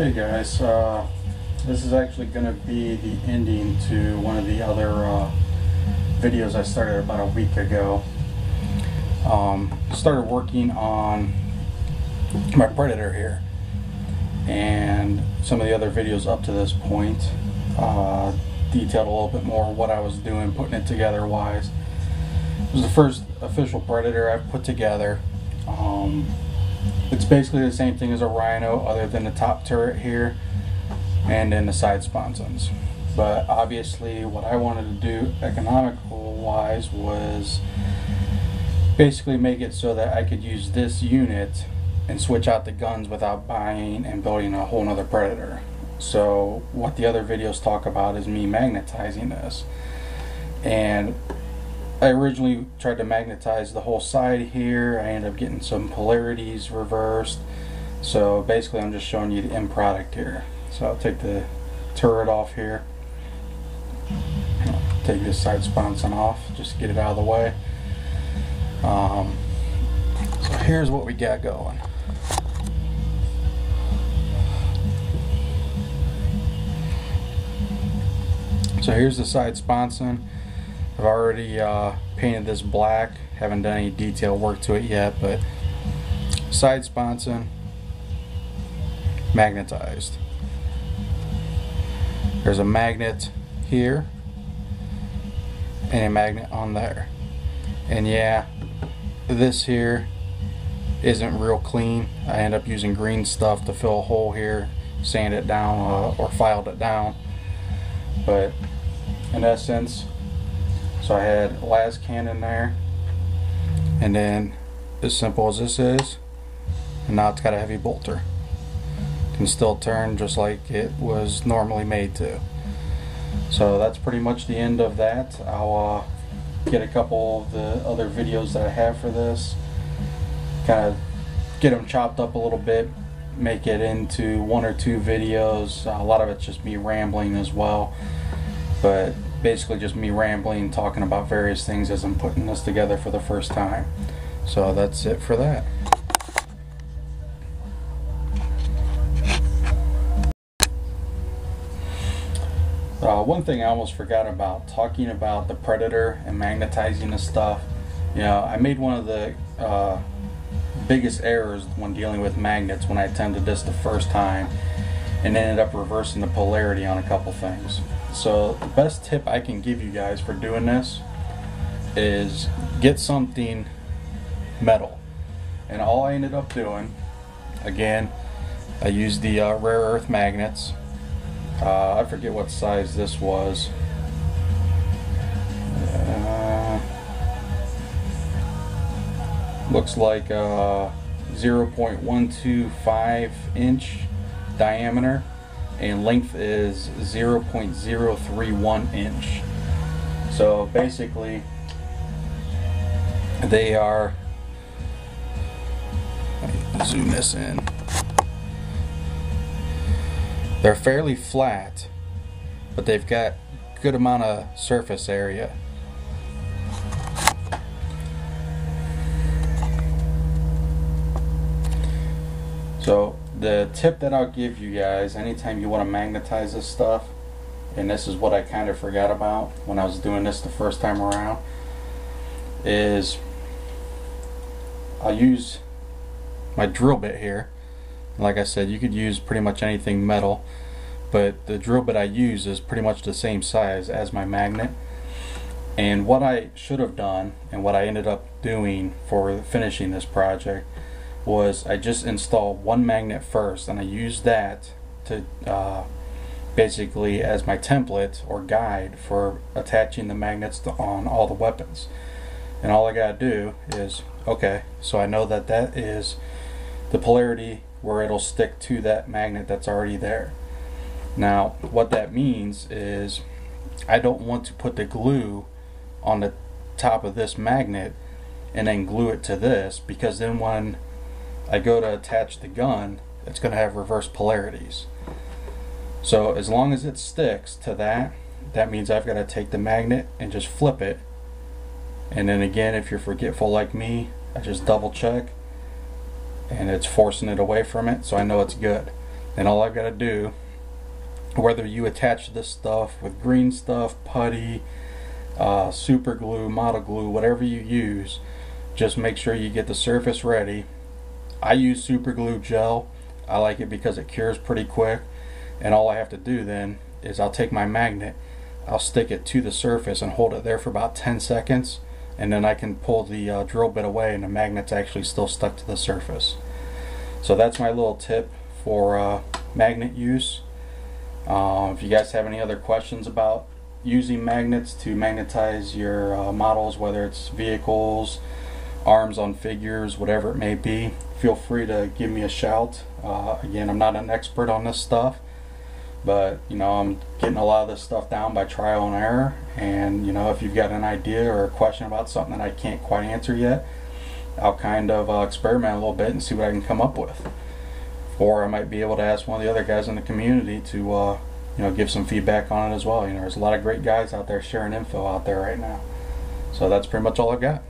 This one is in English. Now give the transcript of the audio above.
Hey guys, this is actually going to be the ending to one of the other videos I started about a week ago. Started working on my Predator here, and some of the other videos up to this point detailed a little bit more what I was doing, putting it together wise. It was the first official Predator I've put together. It's basically the same thing as a Rhino, other than the top turret here and then the side sponsons. But obviously what I wanted to do economical wise was basically make it so that I could use this unit and switch out the guns without buying and building a whole nother Predator. So what the other videos talk about is me magnetizing this, and I originally tried to magnetize the whole side here. I ended up getting some polarities reversed. So basically I'm just showing you the end product here. So I'll take the turret off here. Take this side sponson off, just get it out of the way. So here's what we got going. So here's the side sponson. I've already painted this black, haven't done any detail work to it yet, but side sponson magnetized. There's a magnet here and a magnet on there, and yeah, this here isn't real clean. I end up using green stuff to fill a hole here, sand it down or filed it down, but in essence, so I had las cannon there, and then as simple as this is, and now it's got a heavy bolter. Can still turn just like it was normally made to. So that's pretty much the end of that. I'll get a couple of the other videos that I have for this, kind of get them chopped up a little bit, make it into 1 or 2 videos. A lot of it's just me rambling as well, but basically just me rambling, talking about various things as I'm putting this together for the first time. So that's it for that. One thing I almost forgot about, talking about the Predator and magnetizing the stuff. You know, I made one of the biggest errors when dealing with magnets when I attempted this the first time, and ended up reversing the polarity on a couple things. So the best tip I can give you guys for doing this is get something metal. And all I ended up doing, again, I used the rare earth magnets. I forget what size this was. Looks like 0.125 inch diameter, and length is 0.031 inch. So basically they are, let me zoom this in, they're fairly flat, but they've got a good amount of surface area. So the tip that I'll give you guys anytime you want to magnetize this stuff, and this is what I kind of forgot about when I was doing this the first time around, is I'll use my drill bit here. Like I said, you could use pretty much anything metal, but the drill bit I use is pretty much the same size as my magnet. And what I should have done, and what I ended up doing for finishing this project, was I just installed one magnet first, and I used that to basically as my template or guide for attaching the magnets on all the weapons. And all I gotta do is, okay, so I know that that is the polarity where it'll stick to that magnet that's already there. Now what that means is I don't want to put the glue on the top of this magnet and then glue it to this, because then when I go to attach the gun, it's going to have reverse polarities. So as long as it sticks to that, that means I've got to take the magnet and just flip it, and then again, if you're forgetful like me, I just double check, and it's forcing it away from it, so I know it's good. And all I've got to do, whether you attach this stuff with green stuff, putty, super glue, model glue, whatever you use, just make sure you get the surface ready. I use super glue gel. I like it because it cures pretty quick, and all I have to do then is I'll take my magnet, I'll stick it to the surface and hold it there for about 10 seconds, and then I can pull the drill bit away and the magnet's actually still stuck to the surface. So that's my little tip for magnet use. If you guys have any other questions about using magnets to magnetize your models, whether it's vehicles, arms on figures, whatever it may be, feel free to give me a shout. Again, I'm not an expert on this stuff, but I'm getting a lot of this stuff down by trial and error, and if you've got an idea or a question about something that I can't quite answer yet, I'll kind of experiment a little bit and see what I can come up with. Or I might be able to ask one of the other guys in the community to give some feedback on it as well. There's a lot of great guys out there sharing info out there right now. So that's pretty much all I've got.